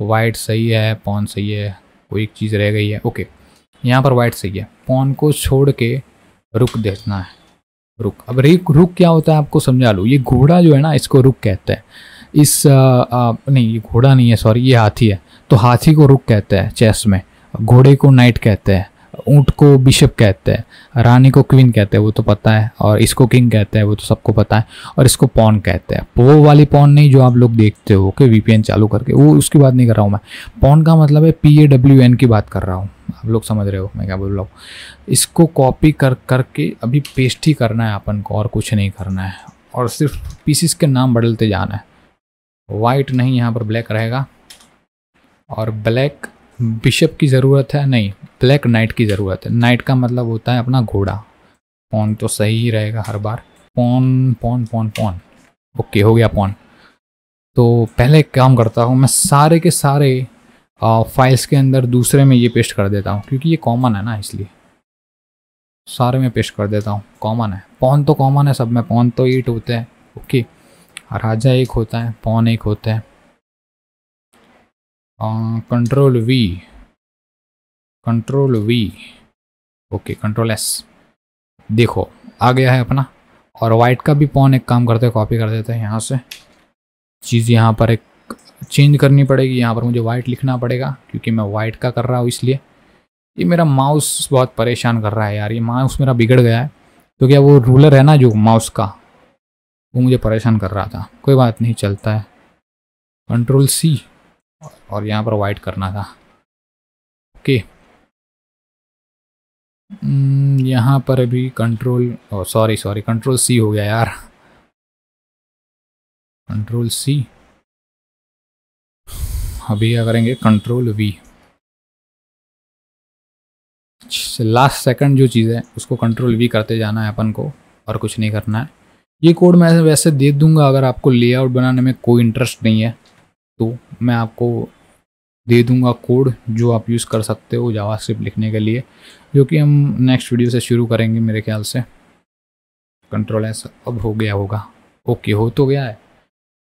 वाइट सही है, पॉन सही है, कोई एक चीज़ रह गई है। ओके, यहाँ पर वाइट सही है। पॉन को छोड़ के रुक देखना है। रुक, अब रुक क्या होता है आपको समझा लूँ। ये घोड़ा जो है ना, इसको रुक कहते हैं। इस नहीं, ये घोड़ा नहीं है, सॉरी, ये हाथी है। तो हाथी को रुक कहते हैं चेस में, घोड़े को नाइट कहते हैं, ऊँट को बिशप कहते हैं, रानी को क्वीन कहते हैं, वो तो पता है, और इसको किंग कहते हैं, वो तो सबको पता है, और इसको पॉन कहते हैं। वो वाली पॉन नहीं जो आप लोग देखते हो कि वीपीएन चालू करके, वो उसकी बात नहीं कर रहा हूँ मैं। पॉन का मतलब है PAWN की बात कर रहा हूँ। आप लोग समझ रहे हो मैं क्या बोल रहा हूँ। इसको कॉपी कर करके अभी पेस्ट ही करना है अपन को, और कुछ नहीं करना है, और सिर्फ पीसीस के नाम बदलते जाना है। वाइट नहीं, यहाँ पर ब्लैक रहेगा, और ब्लैक बिशप की ज़रूरत है नहीं, ब्लैक नाइट की ज़रूरत है। नाइट का मतलब होता है अपना घोड़ा। पॉन तो सही ही रहेगा हर बार। पॉन पॉन पॉन पॉन, ओके हो गया पॉन। तो पहले एक काम करता हूँ, मैं सारे के सारे फाइल्स के अंदर दूसरे में ये पेस्ट कर देता हूँ, क्योंकि ये कॉमन है ना, इसलिए सारे में पेस्ट कर देता हूँ। कॉमन है, पॉन तो कॉमन है सब में। पॉन तो 8 होते हैं, ओके। राजा 1 होता है, पॉन 1 होता है। Control V, okay, control S, देखो आ गया है अपना। और वाइट का भी पॉन एक काम करते हैं, कॉपी कर देते हैं यहाँ से। चीज़ यहाँ पर एक चेंज करनी पड़ेगी, यहाँ पर मुझे वाइट लिखना पड़ेगा, क्योंकि मैं वाइट का कर रहा हूँ इसलिए। ये मेरा माउस बहुत परेशान कर रहा है यार, ये माउस मेरा बिगड़ गया है। तो क्या वो रूलर है ना जो माउस का, वो मुझे परेशान कर रहा था। कोई बात नहीं, चलता है। कंट्रोल C, और यहाँ पर वाइट करना था, ओके। यहाँ पर अभी कंट्रोल, सॉरी कंट्रोल C हो गया यार। कंट्रोल C, अभी क्या करेंगे, कंट्रोल V। लास्ट सेकंड जो चीज़ है उसको कंट्रोल V करते जाना है अपन को, और कुछ नहीं करना है। ये कोड मैं वैसे दे दूंगा, अगर आपको लेआउट बनाने में कोई इंटरेस्ट नहीं है तो मैं आपको दे दूंगा कोड जो आप यूज़ कर सकते हो जावास्क्रिप्ट लिखने के लिए, जो कि हम नेक्स्ट वीडियो से शुरू करेंगे मेरे ख्याल से। कंट्रोल S अब हो गया होगा, ओके हो तो गया है,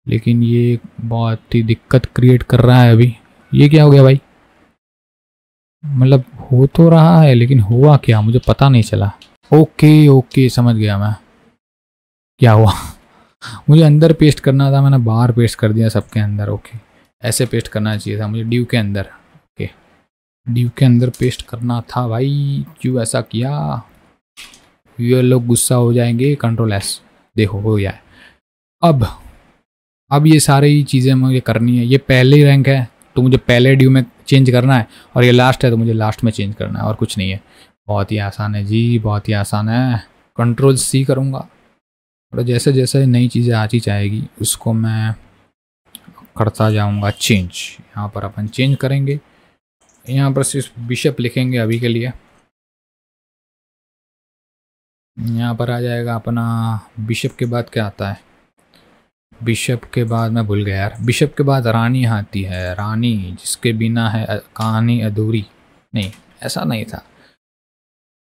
लेकिन ये बहुत ही दिक्कत क्रिएट कर रहा है अभी। ये क्या हो गया भाई? मतलब हो तो रहा है लेकिन हुआ क्या मुझे पता नहीं चला। ओके समझ गया मैं क्या हुआ। मुझे अंदर पेस्ट करना था, मैंने बाहर पेस्ट कर दिया सबके अंदर। ओके, ऐसे पेस्ट करना चाहिए था मुझे ड्यू के अंदर। ओके, ड्यू के अंदर पेस्ट करना था भाई, क्यों ऐसा किया? ये लोग गुस्सा हो जाएंगे। कंट्रोल S, देखो हो गया है। अब ये सारी चीज़ें मुझे करनी है। ये पहले रैंक है तो मुझे पहले ड्यू में चेंज करना है, और ये लास्ट है तो मुझे लास्ट में चेंज करना है, और कुछ नहीं है। बहुत ही आसान है जी, बहुत ही आसान है। कंट्रोल C करूँगा, और जैसे जैसे नई चीज़ें आती जाएगी उसको मैं करता जाऊँगा चेंज। यहाँ पर अपन चेंज करेंगे, यहाँ पर सिर्फ बिशप लिखेंगे अभी के लिए। यहाँ पर आ जाएगा अपना बिशप के बाद क्या आता है? बिशप के बाद मैं भूल गया यार। बिशप के बाद रानी आती है, रानी जिसके बिना है कहानी अधूरी। नहीं, ऐसा नहीं था।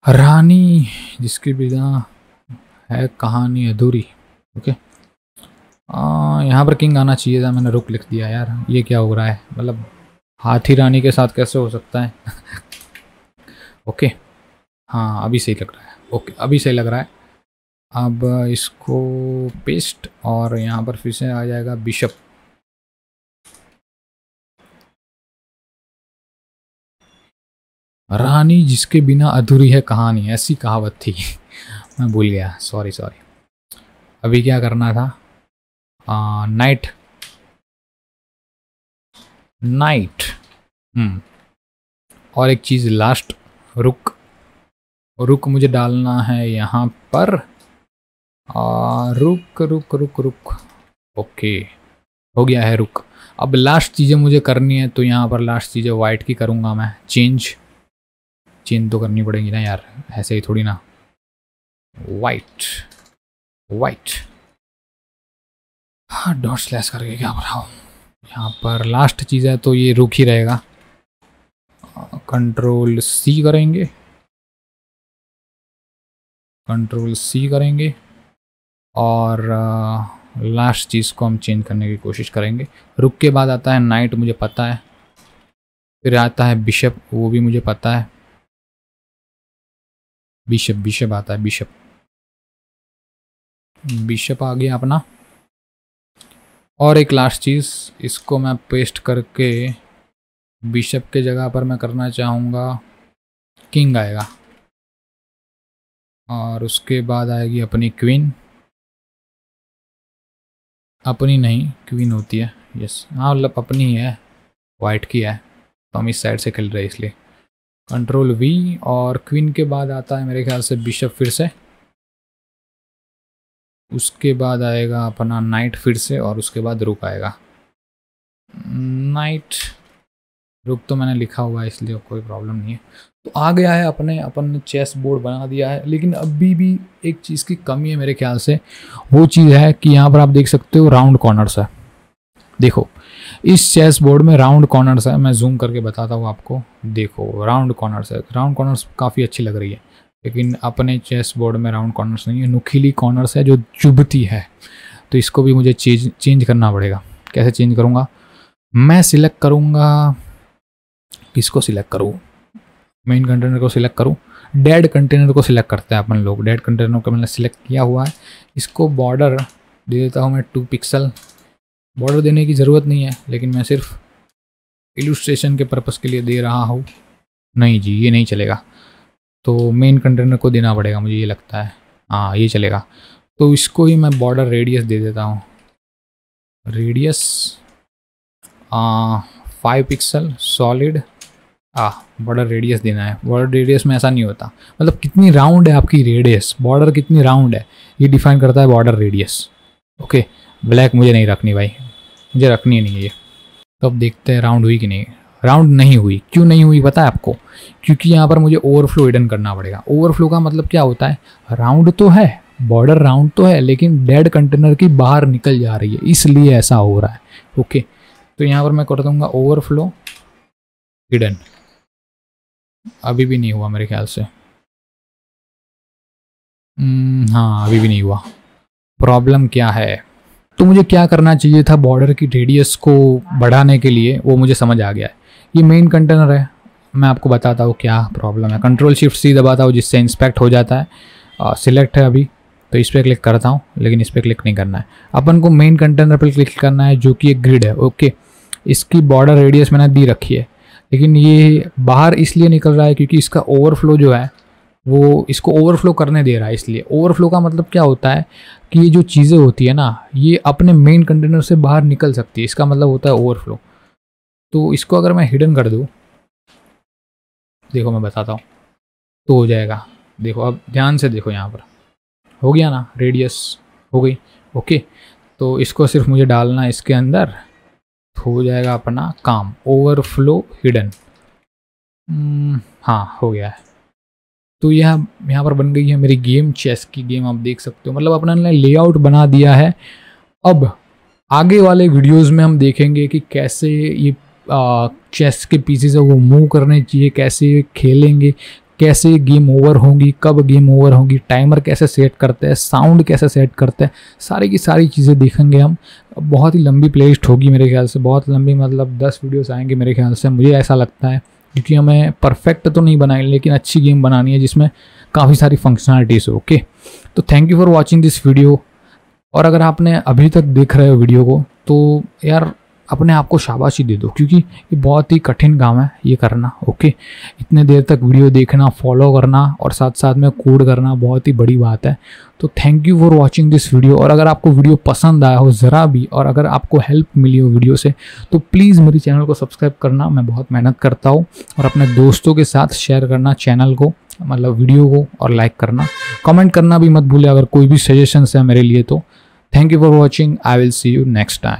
रानी जिसके बिना है कहानी अधूरी, ओके। यहाँ पर किंग आना चाहिए था, मैंने रुक लिख दिया यार। ये क्या हो रहा है? मतलब हाथी रानी के साथ कैसे हो सकता है? ओके, हाँ अभी सही लग रहा है। ओके, अभी सही लग रहा है। अब इसको पेस्ट, और यहाँ पर फिर से आ जाएगा बिशप। रानी जिसके बिना अधूरी है कहानी, ऐसी कहावत थी। मैं भूल गया, सॉरी। अभी क्या करना था? नाइट। और एक चीज़ लास्ट, रुक मुझे डालना है यहाँ पर। रुक, ओके हो गया है रुक। अब लास्ट चीज़ें मुझे करनी है, तो यहाँ पर लास्ट चीज़ें वाइट की करूँगा मैं। चेंज तो करनी पड़ेगी ना यार, ऐसे ही थोड़ी ना। वाइट, डॉट स्लैश करके क्या बनाऊँ, यहाँ पर लास्ट चीज़ है तो ये रुक ही रहेगा। कंट्रोल सी करेंगे, कंट्रोल सी करेंगे और लास्ट चीज़ को हम चेंज करने की कोशिश करेंगे। रुक के बाद आता है नाइट, मुझे पता है, फिर आता है बिशप, वो भी मुझे पता है, बिशप बिशप आता है, बिशप बिशप आ गया अपना। और एक लास्ट चीज़, इसको मैं पेस्ट करके बिशप के जगह पर मैं करना चाहूँगा किंग आएगा, और उसके बाद आएगी अपनी क्वीन, अपनी नहीं क्वीन होती है, यस हाँ मतलब अपनी ही है, वाइट की है तो हम इस साइड से खेल रहे हैं इसलिए। कंट्रोल वी और क्वीन के बाद आता है मेरे ख्याल से बिशप फिर से, उसके बाद आएगा अपना नाइट फिर से, और उसके बाद रुक आएगा। नाइट रुक तो मैंने लिखा हुआ है इसलिए कोई प्रॉब्लम नहीं है। तो आ गया है अपन ने चेस बोर्ड बना दिया है, लेकिन अभी भी एक चीज़ की कमी है मेरे ख्याल से। वो चीज़ है कि यहाँ पर आप देख सकते हो राउंड कॉर्नर्स है। देखो इस चेस बोर्ड में राउंड कॉर्नर्स है, मैं जूम करके बताता हूँ आपको। देखो राउंड कॉर्नर्स है, राउंड कॉर्नर्स काफ़ी अच्छी लग रही है, लेकिन अपने चेस बोर्ड में राउंड कॉर्नर्स नहीं है, नुकीली कॉर्नर्स है जो चुभती है। तो इसको भी मुझे चेंज करना पड़ेगा। कैसे चेंज करूँगा, मैं सिलेक्ट करूँगा, किसको सिलेक्ट करूँ, मेन कंटेनर को सिलेक्ट करूँ, डेड कंटेनर को सिलेक्ट करते हैं अपन लोग। डेड कंटेनर को मैंने सिलेक्ट किया हुआ है, इसको बॉर्डर दे देता हूँ मैं 2 पिक्सल। बॉर्डर देने की ज़रूरत नहीं है, लेकिन मैं सिर्फ इलस्ट्रेशन के पर्पस के लिए दे रहा हूँ। नहीं जी ये नहीं चलेगा, तो मेन कंटेनर को देना पड़ेगा मुझे ये लगता है, हाँ ये चलेगा। तो इसको ही मैं बॉर्डर रेडियस दे देता हूँ, radius 5 pixel solid. Border radius देना है। बॉर्डर रेडियस में ऐसा नहीं होता, मतलब कितनी राउंड है आपकी रेडियस, बॉर्डर कितनी राउंड है ये डिफाइन करता है बॉर्डर रेडियस। ओके ब्लैक मुझे नहीं रखनी भाई, मुझे रखनी नहीं है ये। तो अब देखते हैं राउंड हुई कि नहीं। राउंड नहीं हुई, क्यों नहीं हुई पता है आपको, क्योंकि यहाँ पर मुझे ओवरफ्लो हिडन करना पड़ेगा। ओवरफ्लो का मतलब क्या होता है, राउंड तो है, बॉर्डर राउंड तो है, लेकिन डेड कंटेनर की बाहर निकल जा रही है, इसलिए ऐसा हो रहा है। ओके तो यहाँ पर मैं कर दूंगा ओवरफ्लो हिडन। अभी भी नहीं हुआ मेरे ख्याल से, हाँ अभी भी नहीं हुआ। प्रॉब्लम क्या है, तो मुझे क्या करना चाहिए था बॉर्डर की रेडियस को बढ़ाने के लिए, वो मुझे समझ आ गया है। ये मेन कंटेनर है, मैं आपको बताता हूँ क्या प्रॉब्लम है। कंट्रोल शिफ्ट सी दबाता हूँ जिससे इंस्पेक्ट हो जाता है। सिलेक्ट है अभी तो इस पर क्लिक करता हूँ, लेकिन इस पर क्लिक नहीं करना है, अपन को मेन कंटेनर पर क्लिक करना है जो कि एक ग्रिड है। ओके इसकी बॉर्डर रेडियस मैंने दी रखी है, लेकिन ये बाहर इसलिए निकल रहा है क्योंकि इसका ओवरफ्लो जो है वो इसको ओवरफ्लो करने दे रहा है। इसलिए ओवरफ्लो का मतलब क्या होता है कि ये जो चीज़ें होती है ना ये अपने मेन कंटेनर से बाहर निकल सकती है, इसका मतलब होता है ओवरफ्लो। तो इसको अगर मैं हिडन कर दूँ, देखो मैं बताता हूँ तो हो जाएगा। देखो अब ध्यान से देखो, यहाँ पर हो गया ना, रेडियस हो गई। ओके तो इसको सिर्फ मुझे डालना है इसके अंदर, हो जाएगा अपना काम, ओवरफ्लो हिडन। हाँ हो गया है। तो यहाँ पर बन गई है मेरी गेम, चेस की गेम आप देख सकते हो, मतलब अपना ने लेआउट बना दिया है। अब आगे वाले वीडियोस में हम देखेंगे कि कैसे ये चेस के पीसेस है वो मूव करने चाहिए, कैसे खेलेंगे, कैसे गेम ओवर होंगी, कब गेम ओवर होंगी, टाइमर कैसे सेट करते हैं, साउंड कैसे सेट करते हैं, सारी की सारी चीज़ें देखेंगे हम। बहुत ही लंबी प्लेलिस्ट होगी मेरे ख्याल से, बहुत लंबी, मतलब 10 वीडियोस आएंगे मेरे ख्याल से, मुझे ऐसा लगता है, क्योंकि हमें परफेक्ट तो नहीं बनाई लेकिन अच्छी गेम बनानी है जिसमें काफ़ी सारी फंक्शनलिटीज़ हो। ओके तो thank you for watching this video. और अगर आपने अभी तक देख रहे हो वीडियो को तो यार अपने आप को शाबाशी दे दो, क्योंकि ये बहुत ही कठिन काम है ये करना। ओके इतने देर तक वीडियो देखना, फॉलो करना और साथ साथ में कोड करना बहुत ही बड़ी बात है। तो thank you for watching this video. और अगर आपको वीडियो पसंद आया हो ज़रा भी, और अगर आपको हेल्प मिली हो वीडियो से, तो प्लीज़ मेरे चैनल को सब्सक्राइब करना, मैं बहुत मेहनत करता हूँ। और अपने दोस्तों के साथ शेयर करना चैनल को, मतलब वीडियो को, और लाइक करना, कमेंट करना भी मत भूलें अगर कोई भी सजेशंस है मेरे लिए तो। Thank you for watching, I will see you next time.